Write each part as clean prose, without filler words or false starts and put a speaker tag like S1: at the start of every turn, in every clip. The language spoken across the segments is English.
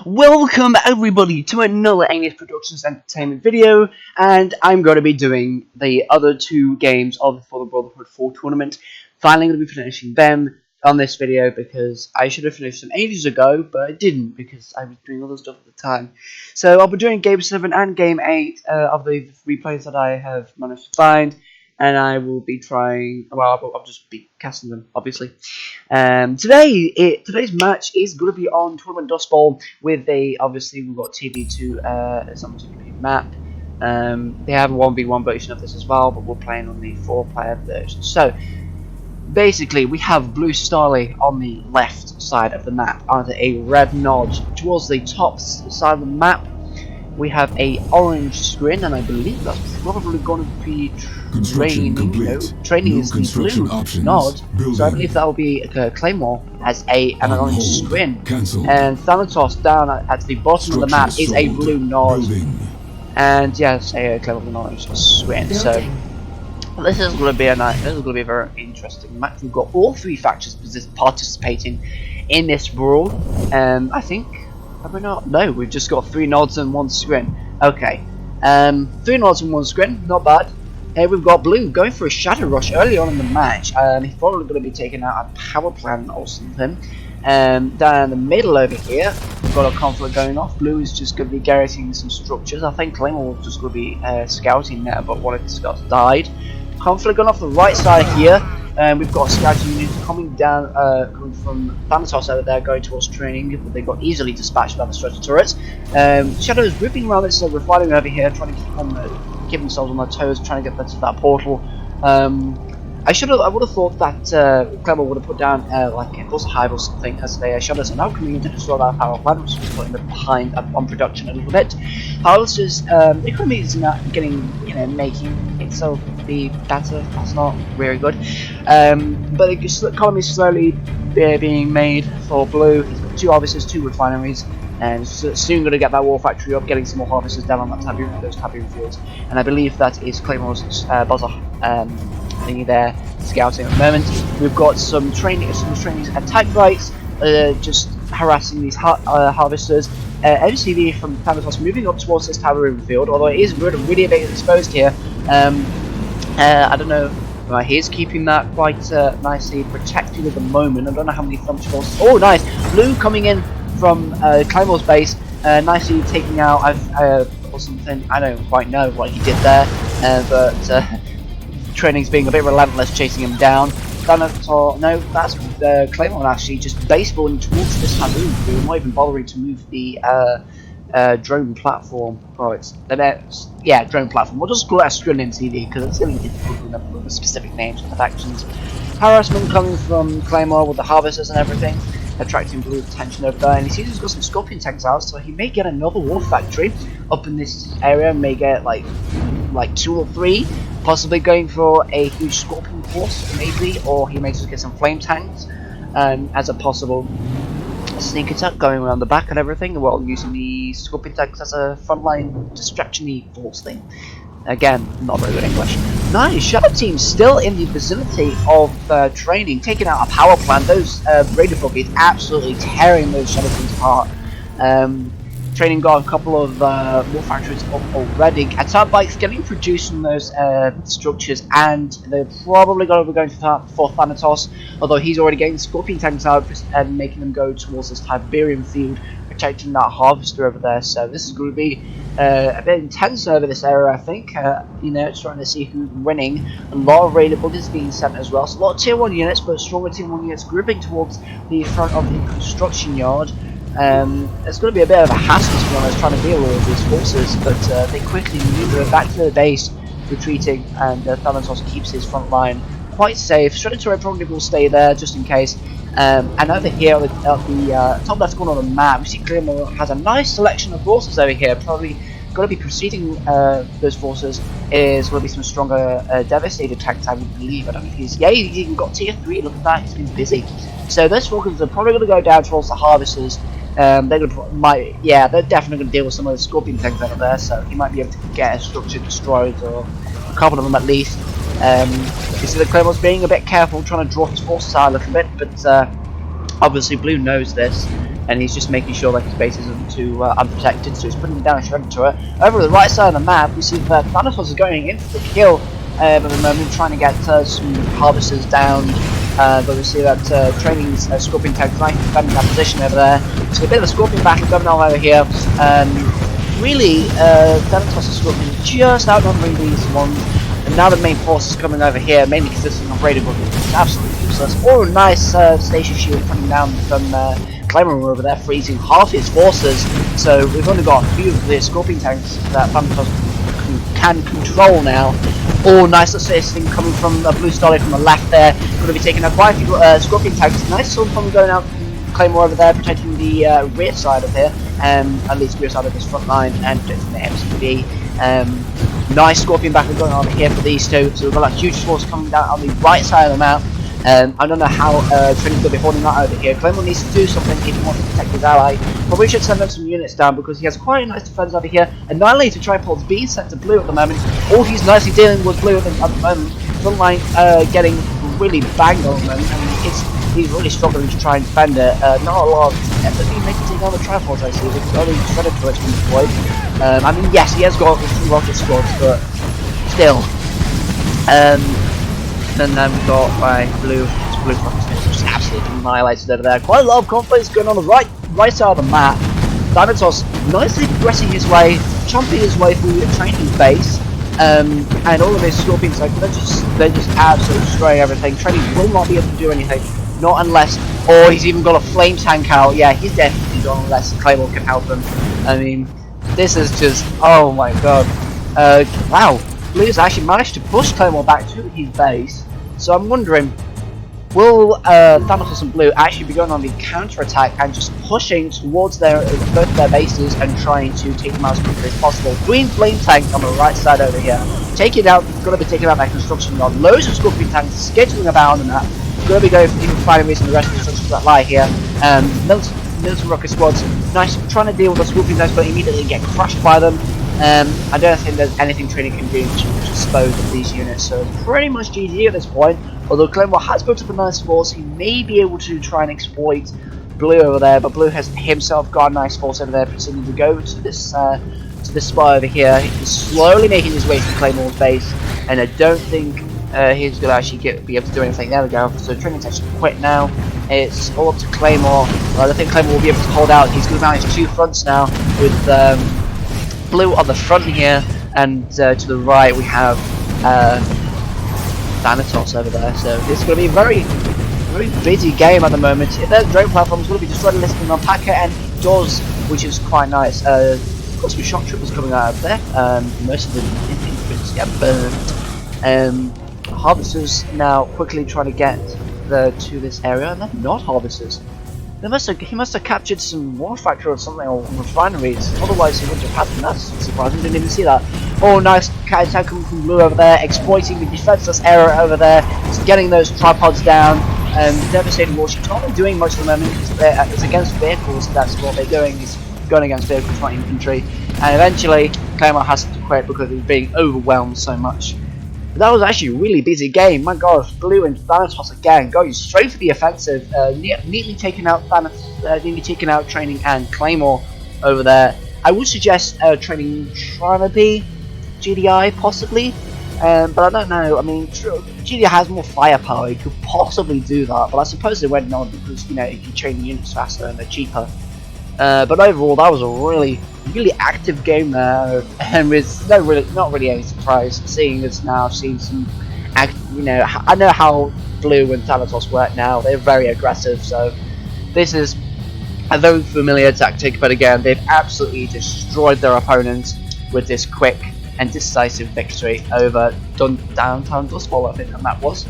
S1: Welcome everybody to another Amius Productions Entertainment video, and I'm going to be doing the other two games of for the Brotherhood 4 tournament. Finally going to be finishing them on this video because I should have finished them ages ago, but I didn't because I was doing other stuff at the time. So I'll be doing Game 7 and Game 8 of the replays that I have managed to find. And I will be trying. Well, I'll just be casting them, obviously. Today's match is going to be on Tournament Dust Bowl with obviously we've got TV2. It's on the TV map. They have a 1v1 version of this as well, but we're playing on the 4-player version. So basically, we have Blue Starly on the left side of the map, under a red nod towards the top side of the map. We have a orange screen, and I believe that's probably going to be training. Training is the blue nod, so I believe that will be Claymore as an orange screen. And Thanatos down at the bottom of the map is a blue nod, and yes, a Claymore with an orange screen. So this is going to be a very interesting match. We've got all three factions participating in this brawl. I think. Have we not? No, we've just got 3 nods and 1 screen. Okay. 3 nods and 1 screen, not bad. We've got Blue going for a Shadow Rush early on in the match. He's probably going to be taking out a power plant or something. Down in the middle over here, we've got a conflict going off. Blue is just going to be garrising some structures. I think Claymore was just going to be scouting there, but one of the scouts died. Conflict going off the right side here. We've got scouting units coming down, coming from Thanatos over there, going towards training, but they got easily dispatched by the stretcher turrets. Shadow is whipping around this refinery over here, trying to keep themselves on their toes, trying to get to that portal. I would have thought that Clever would have put down like a bus hive or something as they Shadows are now coming in to destroy that power plant, which is putting them behind on production a little bit. Harvesters, the economy is not making itself be better. That's not very good. But the economy is slowly being made for Blue. He's got 2 harvesters, 2 refineries, and soon going to get that war factory up, getting some more harvesters down on that those Tiberium fields. And I believe that is Claymore's buzzer thingy there, scouting at the moment. We've got some training attack rights, just harassing these harvesters. MCV from Thanatos moving up towards this Tiberium field, although it is really a bit exposed here. I don't know. He is keeping that quite nicely protected at the moment. I don't know how many Thumpage forces. Oh, nice! Blue coming in from Claymore's base, nicely taking out or something. I don't quite know what he did there, but training's being a bit relentless, chasing him down. No, that's Claymore actually just baseballing towards this Tiberium field, not even bothering to move the drone platform. Oh, drone platform. We'll just call it a screen in TV because it's really difficult to remember the specific names of the factions. Harassment coming from Claymore with the harvesters and everything, attracting Blue's attention over there, and he sees he's got some Scorpion tanks out, so he may get another war factory up in this area. May get like 2 or 3, possibly going for a huge Scorpion force, maybe, or he may just get some flame tanks as a possible sneak attack going around the back and everything, while using the Scorpion tanks as a frontline distraction-y force thing. Again, not very good English. Nice! Shadow Team still in the vicinity of training, taking out a power plant. Those Raider Buggies absolutely tearing those Shadow Teams apart. Training got a couple of war factories up already. Attack bikes getting produced in those structures, and they're probably going to be going for Thanatos, although he's already getting Scorpion tanks out and making them go towards this Tiberium field, protecting that harvester over there. So this is going to be a bit intense over this area, I think. It's trying to see who's winning. A lot of Raider Buggers being sent as well. So a lot of tier 1 units, but stronger tier 1 units grouping towards the front of the construction yard. It's going to be a bit of a hassle, to be honest, trying to deal with all these forces, but they quickly maneuver back to the base, retreating, and Thanatos keeps his front line quite safe. Shredder Turret probably will stay there just in case. And over here at the top left corner of the map, we see Claymore has a nice selection of forces over here. Probably going to be preceding those forces is going to be some stronger Devastator tanks, I would believe. I don't know if he's he's even got tier 3. Look at that, he's been busy. So those Falcons are probably going to go down towards the harvesters. They're definitely going to deal with some of the Scorpion tanks out of there, so he might be able to get a structure destroyed, or a couple of them at least. You see the Claymore's being a bit careful, trying to draw his forces out a little bit, but obviously Blue knows this. and he's just making sure that his base isn't too unprotected, so he's putting down a shredder turret. Over the right side of the map, we see that Thanatos is going in for the kill at the moment, trying to get some harvesters down, but we see that Training's Scorpion tank trying to defend that position over there. So a bit of a Scorpion battle going on over here. Really, Thanatos and Scorpion just outnumbering these ones, and now the main force is coming over here, mainly consisting of Raider Brothers, which is absolutely useless. Oh, nice station shield coming down from Claymore over there, freezing half his forces. So we've only got a few of the Scorpion tanks that Thanatos can control now. Oh, nice assisting coming from Blue Starlight from the left there. Going to be taking out quite a few Scorpion tanks. Nice sword from going out Claymore over there, protecting the rear side of here, at least rear side of this front line, and protecting the MCB. Nice Scorpion battle going on here for these two. So we've got that huge force coming down on the right side of the map. I don't know how Trinity will be holding that over here. Claymore needs to do something if he wants to protect his ally. Probably should send some units down because he has quite a nice defense over here. Annihilator Tripods being sent to Blue at the moment. All he's nicely dealing with Blue at the moment. Front line getting really banged on them, and he's really struggling to try and defend it. Not a lot of effort being made to take on the Tripods, I see. There's only shredder turrets being deployed. I mean, yes, he has got rocket squads, but still. And then we've got Blue just absolutely annihilated over there. Quite a lot of conflict going on the right side of the map. Thanatos nicely progressing his way, chomping his way through the training base, and all of his Scorpions, like, they're just absolutely destroying everything. Training will not be able to do anything, not unless, or he's even got a flame tank out. Yeah, he's definitely gone unless Claymore can help him. I mean, this is just, oh my god. Wow, Blue's actually managed to push Claymore back to his base. So I'm wondering, will Thanatos and Blue actually be going on the counter-attack and just pushing towards both of their bases and trying to take them out as quickly as possible? Green Flame Tank on the right side over here. Taking out, going to be taking out that construction yard. Loads of Scorpion tanks skittering about on the map. Going to be going for even finding reason the rest of the constructions that lie here. Militant rocket squads, nice, trying to deal with the Scorpion tanks but immediately get crushed by them. I don't think there's anything Training can do to dispose of these units, so pretty much GG at this point. Although Claymore has built up a nice force, he may be able to try and exploit Blue over there, but Blue has himself got a nice force over there, proceeding to go to this spot over here. He's slowly making his way to Claymore's base, and I don't think he's going to actually be able to do anything. There we go. So Training's actually quit now. It's all up to Claymore. I think Claymore will be able to hold out. He's going to manage two fronts now with Blue on the front here, and to the right we have Thanatos over there. So this is going to be a very busy game at the moment. Their drone platform is going to be destroyed, listing on Packer, and he does, which is quite nice. Got some shock troopers coming out of there. Most of the infantry get burned. Harvesters now quickly trying to get to this area, and they're not harvesters. He must have captured some war factory or something, or refineries. Otherwise, he wouldn't have had them. That's surprising. Didn't even see that. Oh, nice attack coming from Blue over there, exploiting the defenseless area over there. Just getting those tripods down. Devastating warship. Not really doing much at the moment. It's against vehicles. That's what they're doing. He's going against vehicles, not infantry. And eventually, Claymore has to quit because he's being overwhelmed so much. But that was actually a really busy game. My gosh, Blue and Thanatos again going straight for the offensive, neatly taking out Training and Claymore over there. I would suggest Training trying to be GDI possibly, but I don't know. I mean, GDI has more firepower. He could possibly do that, but I suppose they went not because you can train the units faster and they're cheaper. But overall, that was a really active game there, and with not really any surprise seeing us now seeing some I know how Blue and Thanatos work now. They're very aggressive, so this is a very familiar tactic, but again, they've absolutely destroyed their opponents with this quick and decisive victory over downtown Dust Bowl, I think that was.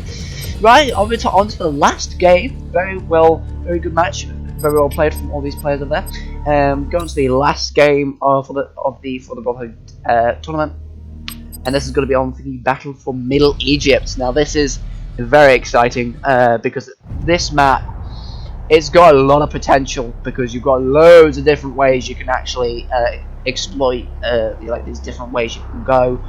S1: Right, on to the last game. Very good match. Very well played from all these players over there. Going to the last game for the BrotherHood tournament, and this is going to be on the battle for Middle Egypt. Now this is very exciting because this map, it's got a lot of potential because you've got loads of different ways you can actually exploit like these different ways you can go.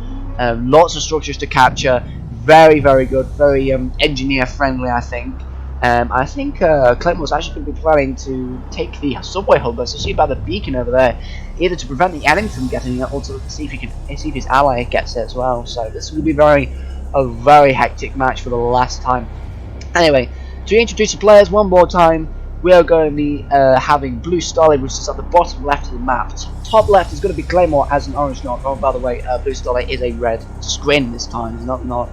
S1: Lots of structures to capture. Very good, very engineer friendly, I think. I think Claymore's actually going to be planning to take the subway hub, especially by the beacon over there, either to prevent the enemy from getting it, or to see if his ally gets it as well. So this will be a very hectic match for the last time. Anyway, to introduce the players one more time, we are going to be having Blue Starlight, which is at the bottom left of the map. Top left is going to be Claymore as an orange knock. Oh, by the way, Blue Starlight is a red screen this time. It's not.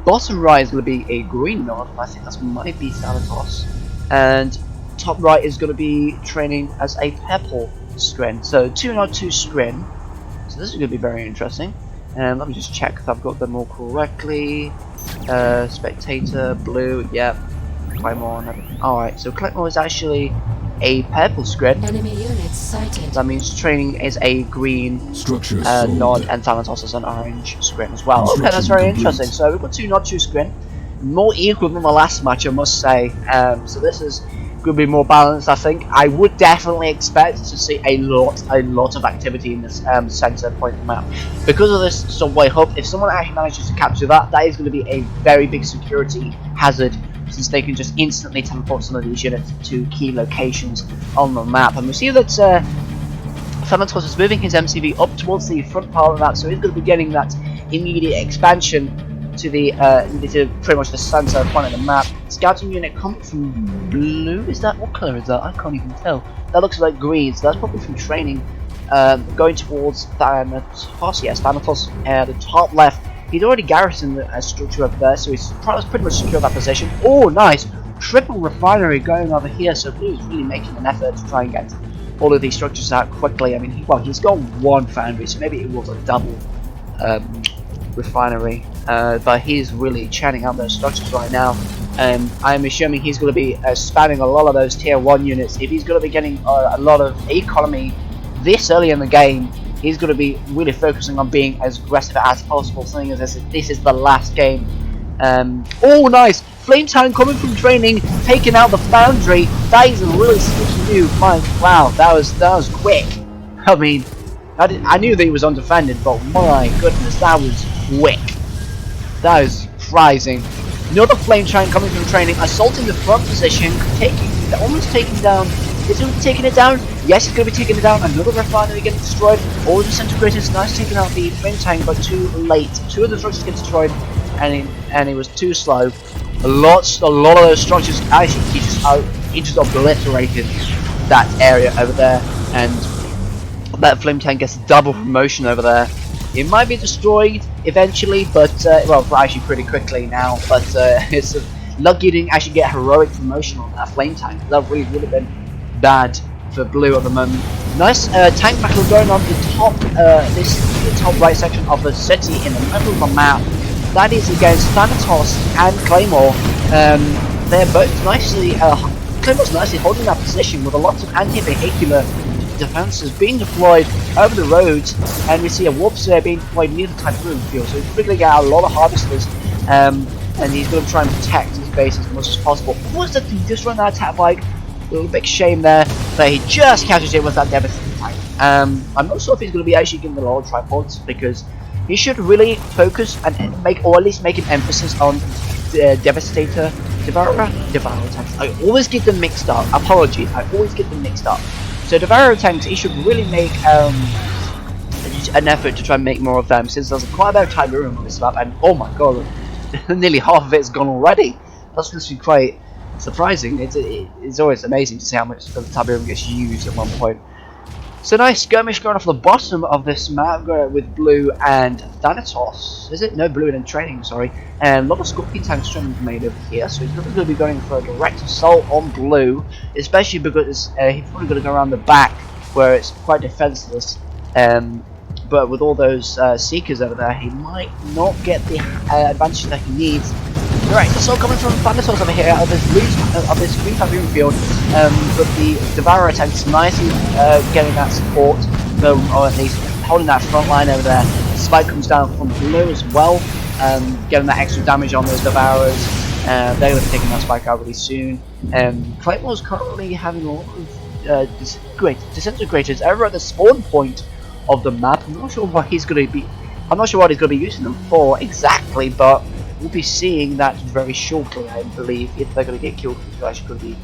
S1: Bottom right is going to be a green nod. I think that might be Thanatos. And top right is going to be training as a purple screen. So 2 nod, 2 screen. So this is going to be very interesting. And let me just check if I've got them all correctly. Spectator, blue, yep. Claymore, alright, so Claymore is actually a purple screen.
S2: Enemy units sighted.
S1: That means training is a green nod, and Thanatos is an orange screen as well. Okay, that's very interesting. So we've got 2 nod, 2 screen. More equal than the last match, I must say. So this is going to be more balanced, I think. I would definitely expect to see a lot of activity in this center point of the map. Because of this subway hub, if someone actually manages to capture that, that is going to be a very big security hazard, since they can just instantly teleport some of these units to key locations on the map. And we see that Thanatos is moving his MCV up towards the front part of the map, so he's going to be getting that immediate expansion to the to pretty much the center point of the map. Scouting unit coming from blue. Is that, what color is that? I can't even tell. That looks like green, so that's probably from training. Going towards Thanatos. Yes, Thanatos. The top left. He'd already garrisoned a structure up there, so he's pretty much secured that position. Oh, nice! Triple refinery going over here, so Blue is really making an effort to try and get all of these structures out quickly. I mean, he's got 1 foundry, so maybe it was a double refinery, but he's really churning out those structures right now. I'm assuming he's going to be spamming a lot of those tier 1 units. If he's going to be getting a lot of economy this early in the game, he's going to be really focusing on being as aggressive as possible, seeing as this is the last game. Oh, nice! Flame Tank coming from training, taking out the foundry. That is a really sneaky move. Wow, that was quick. I mean, I knew that he was undefended, but my goodness, that was quick. That is surprising. Another Flame Tank coming from training, assaulting the front position, almost taking down. Is he taking it down? Yes, he's going to be taking it down. Another refinery getting destroyed. All the disintegrators. Nice taking out the Flame Tank, but too late. 2 of the structures get destroyed, and he was too slow. A lot of those structures. Actually, he just obliterated that area over there, and that Flame Tank gets double promotion over there. It might be destroyed eventually, but well, actually pretty quickly now. But it's lucky you didn't actually get heroic promotion on that Flame Tank. That really would have been bad for Blue at the moment. Nice tank battle going on the top, the top right section of the city in the middle of the map. That is against Thanatos and Claymore. They're both nicely, Claymore's nicely holding that position with a lot of anti-vehicular defenses being deployed over the roads, and we see a warp sphere being deployed near the Tiberium field. So he's probably going to get a lot of harvesters, and he's going to try and protect his base as much as possible. Was that he just run that attack bike? A little big shame there, but he just catches it with that devastating tank. I'm not sure if he's going to be actually giving the lot of tripods, because he should really focus and make, or at least make an emphasis on Devastator, Devourer tanks. I always get them mixed up. Apologies, I always get them mixed up. So Devourer tanks, he should really make an effort to try and make more of them, since there's quite a bit of Tiberium on this map, and oh my god, nearly half of it's gone already. That's actually quite surprising. It's always amazing to see how much the Tiberium gets used at one point. So nice skirmish going off the bottom of this map with Blue and Thanatos. Is it? No, Blue and training, sorry. And a lot of Scorpion tanks training made over here, so he's probably going to be going for a direct assault on Blue, especially because he's probably going to go around the back where it's quite defenseless. But with all those Seekers over there, he might not get the advantage that he needs. Direct assault coming from Thanatos over here of this green Tiberium field, but the Devourer tanks nicely getting that support, or at least holding that front line over there. Spike comes down from Blue as well, getting that extra damage on those Devourers. They're going to be taking that Spike out really soon. Claymore's currently having a lot of disintegrators over at the spawn point of the map. I'm not sure what he's going to be. I'm not sure what he's going to be using them for exactly, but we'll be seeing that very shortly, I believe, if they're going to get killed, because we're actually going to be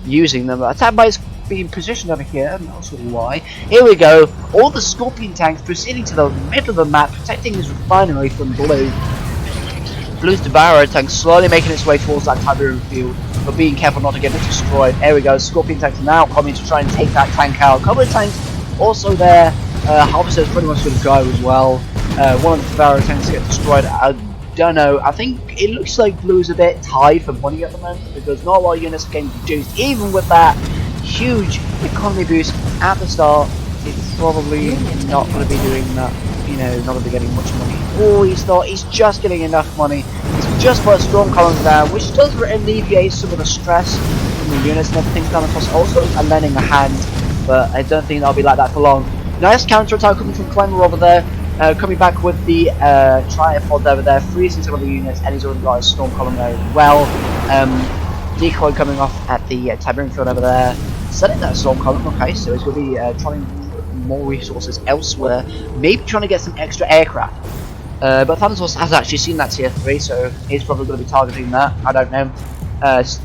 S1: using them. Attack by being positioned over here, I'm not sure why. Here we go, all the Scorpion tanks proceeding to the middle of the map, protecting his refinery from Blue. Blue's Devourer tank slowly making its way towards that Tiberium field, but being careful not to get it destroyed. There we go, Scorpion tanks now coming to try and take that tank out. A couple of tanks also there, Harvester's pretty much going to go as well. One of the Devourer tanks get destroyed. I don't know, I think it looks like Blue's a bit tied for money at the moment, because not a lot of units are getting reduced. Even with that huge economy boost at the start, it's probably not going to be doing that, you know, not going to be getting much money. Oh, he's just getting enough money. He's just put strong columns down, which does alleviate some of the stress from the units and everything. Thanatos also lending a hand, but I don't think that'll be like that for long. Nice counter attack coming from Clemmer over there. Coming back with the tripod over there, freezing some of the units, and he's already got a storm column there as well. Decoy coming off at the Tiberium field over there, setting that storm column. Okay, so he's going to be trying more resources elsewhere, maybe trying to get some extra aircraft. But Thanatos has actually seen that tier 3, so he's probably going to be targeting that. I don't know.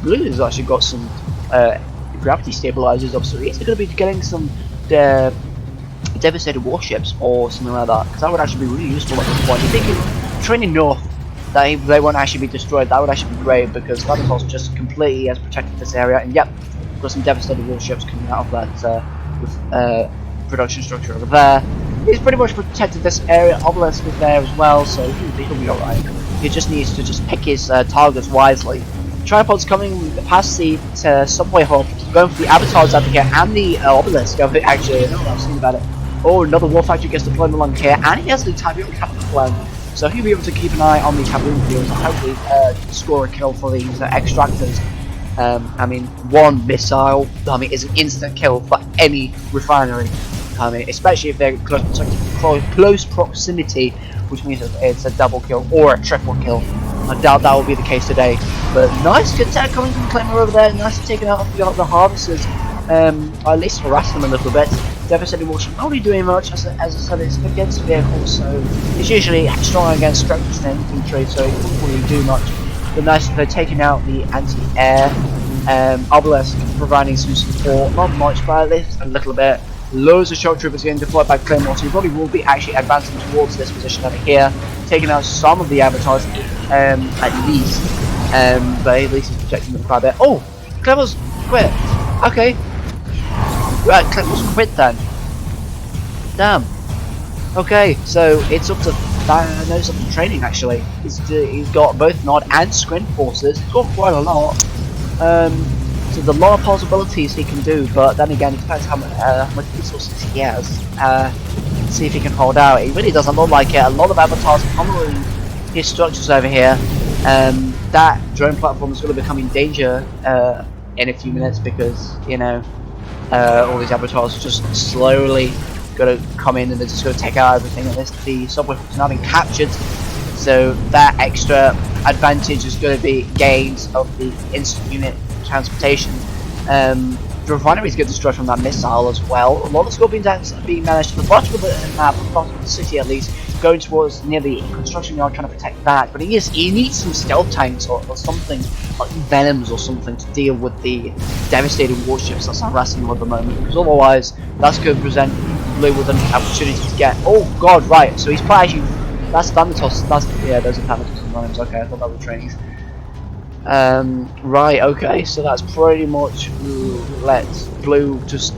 S1: Blue has actually got some gravity stabilizers up, so he's going to be getting some devastated warships or something like that, because that would actually be really useful at this point. If they can train enough that they won't actually be destroyed, that would actually be great, because Thanatos just completely has protected this area. And yep, we've got some devastated warships coming out of that production structure over there. He's pretty much protected this area. Obelisk is there as well, so he'll be alright. He just needs to just pick his targets wisely. Tripod's coming past the subway hub, going for the avatars over here, and the obelisk over here. Actually, I don't know, I've seen about it. Oh, another war factory gets deployed along here, and he has the Tiberium capital plan. So he'll be able to keep an eye on the Tiberium fields and hopefully score a kill for these extractors. I mean, one missile, is an instant kill for any refinery. Especially if they're close proximity, which means it's a double kill or a triple kill. I doubt that will be the case today. But nice attack coming from Clemmer over there. Nice taking out the harvesters. Or at least harass them a little bit. Devastating warship not really doing much, as I said, it's against vehicles, so it's usually strong against structures and infantry, so it won't really do much. But nice that they're taking out the anti-air. Obelisk providing some support, not much, but at least a little bit. Loads of shock troopers getting deployed by Claymore, so he probably will be actually advancing towards this position over here, taking out some of the avatars, at least. But at least he's protecting them quite a bit. Oh! Claymore's quit! Okay. Right, Claymore's quit then. Damn. Okay, so it's up to it's up to training actually. He's got both Nod and Scrin forces. He's got quite a lot. So there's a lot of possibilities he can do, but then again, it depends how much resources he has. See if he can hold out. It really doesn't look like it. A lot of avatars following his structures over here. That drone platform is going to become in danger in a few minutes, because you know all these avatars are just slowly going to come in and they're just going to take out everything. And the subway is now being captured, so that extra advantage is going to be gained of the instant unit transportation. The refineries get destroyed from that missile as well. A lot of Scorpion tanks are being managed to the bottom of the map, the bottom of the city at least, going towards near the construction yard, trying to protect that. But he needs some stealth tanks or something, like Venoms or something, to deal with the devastating warships that's harassing him at the moment, because otherwise that's going to present Blue with an opportunity to get. Oh god, right, so he's actually, that's Thanatos, yeah, those are Thanatos and Venoms. Okay, I thought that were trains. Right, okay, so that's pretty much lets Blue just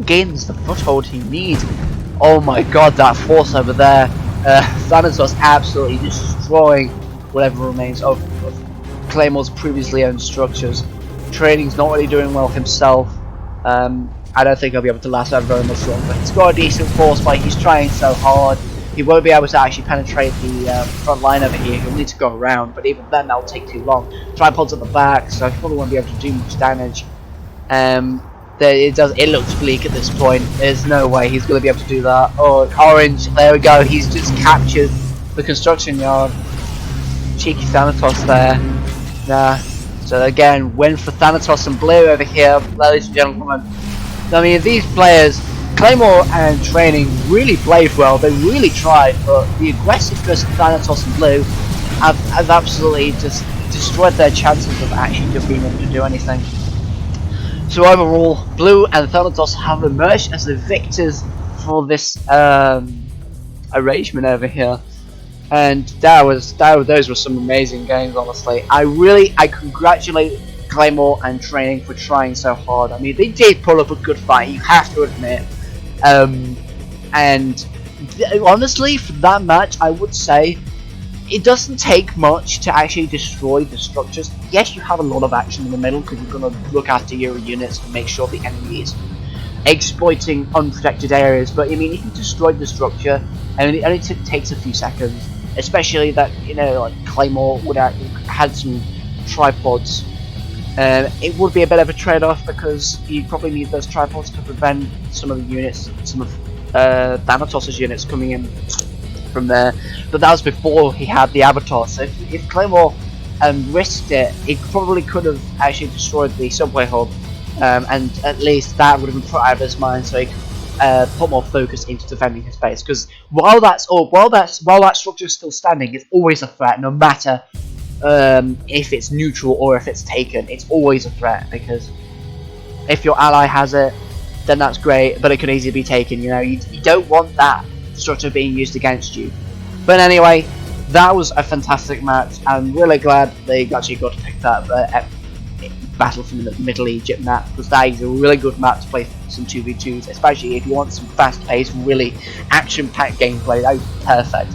S1: gains the foothold he needs. Oh my god, that force over there. Thanatos absolutely destroying whatever remains of Claymore's previously owned structures. Training's not really doing well himself. I don't think he'll be able to last that very much longer. He's got a decent force, but he's trying so hard. He won't be able to actually penetrate the front line over here. He'll need to go around, but even then that'll take too long. Tripod's at the back, so he probably won't be able to do much damage. It looks bleak at this point. There's no way he's going to be able to do that. Oh, orange, there we go. He's just captured the construction yard. Cheeky Thanatos there. Nah. So again, win for Thanatos and Blue over here, ladies and gentlemen. I mean, these players, Claymore and Training, really played well. They really tried, but the aggressiveness of Thanatos and Blue have absolutely just destroyed their chances of actually being able to do anything. So overall, Blue and Thanatos have emerged as the victors for this arrangement over here. And those were some amazing games, honestly. I congratulate Claymore and Training for trying so hard. I mean, they did pull up a good fight, you have to admit. And honestly, for that match, I would say it doesn't take much to actually destroy the structures. Yes, you have a lot of action in the middle because you're going to look after your units and make sure the enemy is exploiting unprotected areas. But I mean, if you destroyed the structure, and it only takes a few seconds, especially that, you know, like Claymore would have had some tripods. It would be a bit of a trade-off because you probably need those tripods to prevent some of the units, some of Thanatos' units coming in from there. But that was before he had the Avatar, so if Claymore risked it, he probably could have actually destroyed the subway hub, and at least that would have been put out of his mind, so he could put more focus into defending his base. Because while that structure is still standing, it's always a threat, no matter if it's neutral or if it's taken. It's always a threat, because if your ally has it, then that's great, but it could easily be taken. You know, you don't want that structure being used against you. But anyway, that was a fantastic match. I'm really glad they actually got to pick that Battle from the Middle Egypt map, because that is a really good map to play some 2v2s, especially if you want some fast-paced, really action-packed gameplay. That was perfect.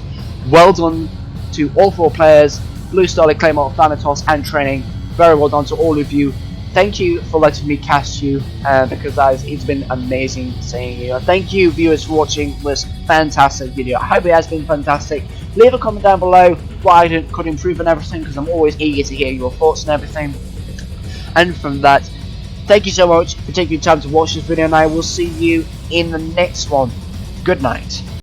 S1: Well done to all 4 players, Blue, Starlight, Claymore, Thanatos, and Training. Very well done to all of you. Thank you for letting me cast you, because it's been amazing seeing you. Thank you, viewers, for watching this fantastic video. I hope it has been fantastic. Leave a comment down below what I could improve on everything, because I'm always eager to hear your thoughts and everything. And from that, thank you so much for taking time to watch this video, and I will see you in the next one. Good night.